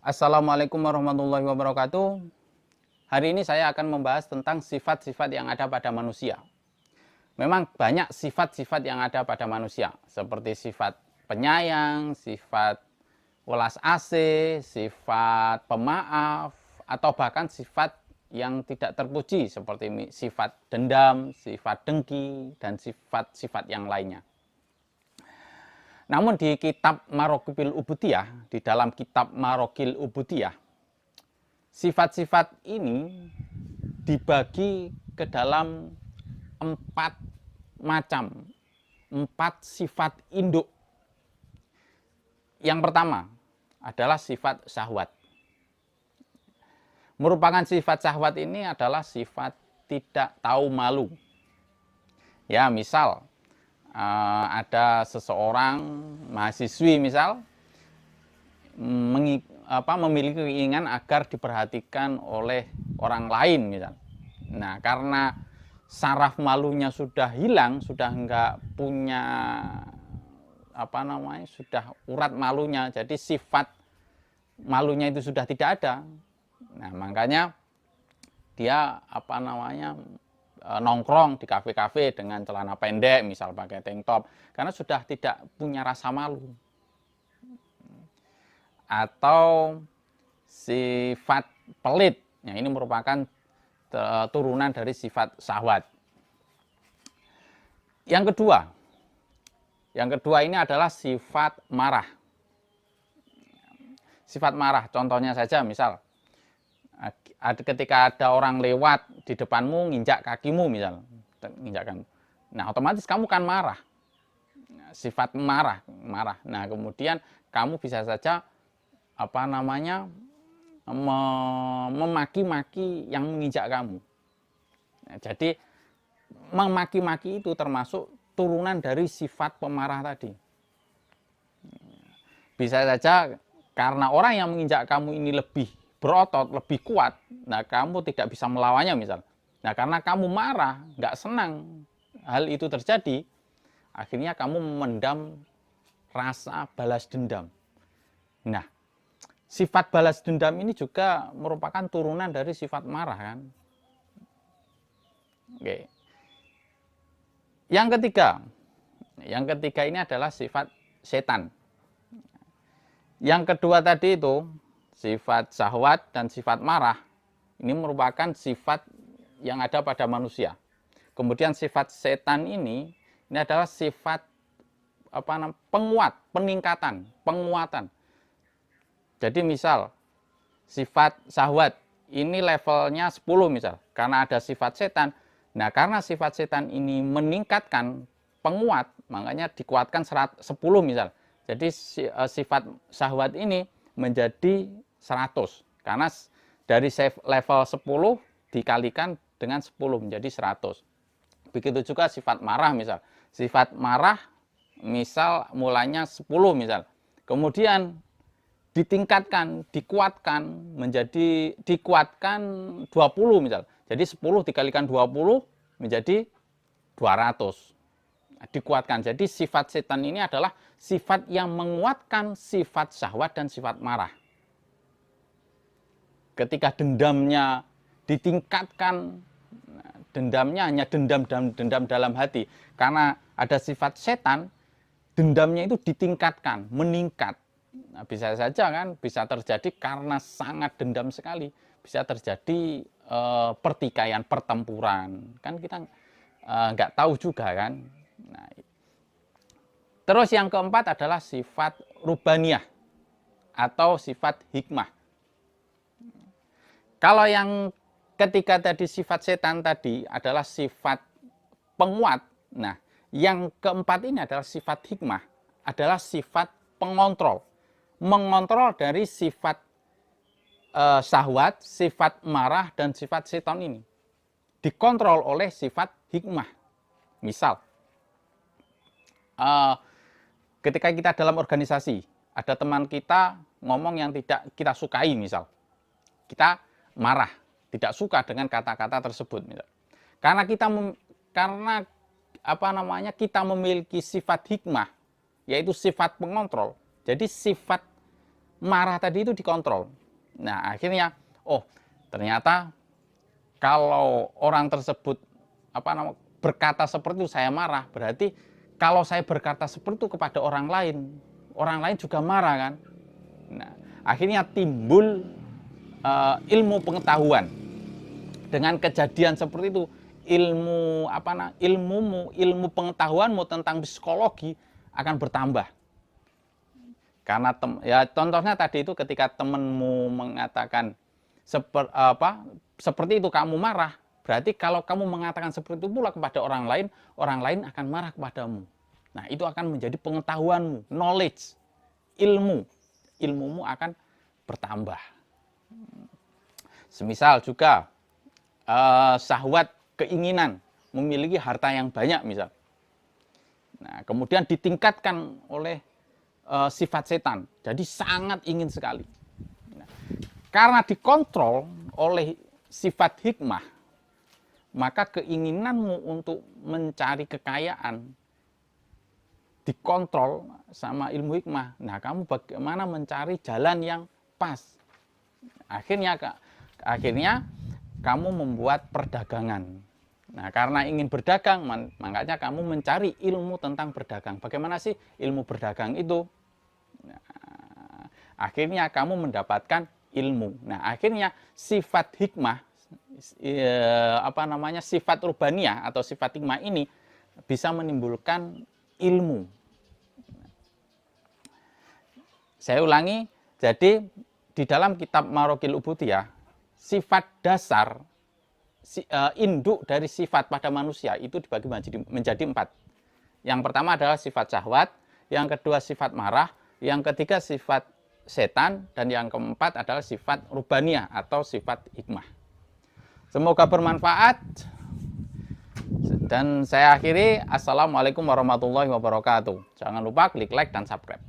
Assalamualaikum warahmatullahi wabarakatuh. Hari ini saya akan membahas tentang sifat-sifat yang ada pada manusia. Memang banyak sifat-sifat yang ada pada manusia, seperti sifat penyayang, sifat welas asih, sifat pemaaf, atau bahkan sifat yang tidak terpuji, seperti sifat dendam, sifat dengki, dan sifat-sifat yang lainnya. Namun di kitab Marokil Ubudiyah, di dalam kitab Marokil Ubudiyah, sifat-sifat ini dibagi ke dalam 4 macam, 4 sifat induk. Yang pertama adalah sifat syahwat. Merupakan sifat syahwat ini adalah sifat tidak tahu malu. Ya, misal ada seseorang mahasiswi misal memiliki keinginan agar diperhatikan oleh orang lain misal. Nah, karena saraf malunya sudah hilang, sudah enggak punya sudah urat malunya, jadi sifat malunya itu sudah tidak ada. Nah, makanya dia nongkrong di kafe-kafe dengan celana pendek, misal pakai tank top, karena sudah tidak punya rasa malu. Atau sifat pelit, ya, ini merupakan turunan dari sifat syahwat. Yang kedua ini adalah sifat marah. Sifat marah, contohnya saja misal ketika ada orang lewat di depanmu nginjak kakimu misal, nah otomatis kamu kan marah, sifat marah. Nah, kemudian kamu bisa saja memaki-maki yang menginjak kamu. Nah, jadi memaki-maki itu termasuk turunan dari sifat pemarah tadi. Bisa saja karena orang yang menginjak kamu ini lebih berotot, lebih kuat, nah kamu tidak bisa melawannya misal. Nah, karena kamu marah, nggak senang hal itu terjadi, akhirnya kamu memendam rasa balas dendam. Nah, sifat balas dendam ini juga merupakan turunan dari sifat marah kan. Oke. Yang ketiga ini adalah sifat setan. Yang kedua tadi itu sifat syahwat dan sifat marah, ini merupakan sifat yang ada pada manusia. Kemudian sifat setan ini adalah sifat penguatan. Jadi misal sifat syahwat ini levelnya 10 misal, karena ada sifat setan. Nah, karena sifat setan ini meningkatkan penguat, makanya dikuatkan 10 misal. Jadi sifat syahwat ini menjadi 100, karena dari level 10 dikalikan dengan 10 menjadi 100. Begitu juga sifat marah misal. Sifat marah misal mulanya 10 misal. Kemudian dikuatkan 20 misal. Jadi 10 dikalikan 20 menjadi 200. Dikuatkan. Jadi sifat setan ini adalah sifat yang menguatkan sifat syahwat dan sifat marah. Ketika dendamnya ditingkatkan, dendamnya hanya dendam dalam hati. Karena ada sifat setan, dendamnya itu ditingkatkan, meningkat. Nah, bisa saja kan, bisa terjadi karena sangat dendam sekali. Bisa terjadi pertikaian, pertempuran. Kan kita nggak tahu juga kan. Nah, terus yang keempat adalah sifat rubaniyah atau sifat hikmah. Kalau yang ketiga tadi sifat setan tadi adalah sifat penguat. Nah, yang keempat ini adalah sifat hikmah, adalah sifat pengontrol. Mengontrol dari sifat syahwat, sifat marah, dan sifat setan ini. Dikontrol oleh sifat hikmah. Misal, ketika kita dalam organisasi, ada teman kita ngomong yang tidak kita sukai misal. Kita marah, tidak suka dengan kata-kata tersebut misal. Karena kita memiliki sifat hikmah, yaitu sifat pengontrol. Jadi sifat marah tadi itu dikontrol. Nah, akhirnya, oh ternyata kalau orang tersebut berkata seperti itu, saya marah, berarti kalau saya berkata seperti itu kepada orang lain juga marah kan. Nah, akhirnya timbul ilmu pengetahuan. Dengan kejadian seperti itu, ilmu pengetahuanmu tentang psikologi akan bertambah. Karena ya contohnya tadi itu ketika temanmu mengatakan seperti itu kamu marah, berarti kalau kamu mengatakan seperti itu pula kepada orang lain akan marah kepadamu. Nah, itu akan menjadi pengetahuanmu, knowledge, ilmumu akan bertambah. Semisal juga syahwat, keinginan memiliki harta yang banyak misal. Nah, kemudian ditingkatkan oleh sifat setan. Jadi sangat ingin sekali. Nah, karena dikontrol oleh sifat hikmah, maka keinginanmu untuk mencari kekayaan dikontrol sama ilmu hikmah. Nah, kamu bagaimana mencari jalan yang pas? Akhirnya kamu membuat perdagangan. Nah, karena ingin berdagang, makanya kamu mencari ilmu tentang berdagang. Bagaimana sih ilmu berdagang itu? Nah, akhirnya kamu mendapatkan ilmu. Nah, akhirnya sifat hikmah, sifat rubaniyah atau sifat hikmah ini bisa menimbulkan ilmu. Saya ulangi, jadi di dalam kitab Marokil Ubudiyah, sifat dasar induk dari sifat pada manusia itu dibagi menjadi 4. Yang pertama adalah sifat syahwat, yang kedua sifat marah, yang ketiga sifat setan, dan yang keempat adalah sifat rubaniyah atau sifat hikmah. Semoga bermanfaat. Dan saya akhiri, Assalamualaikum warahmatullahi wabarakatuh. Jangan lupa klik like dan subscribe.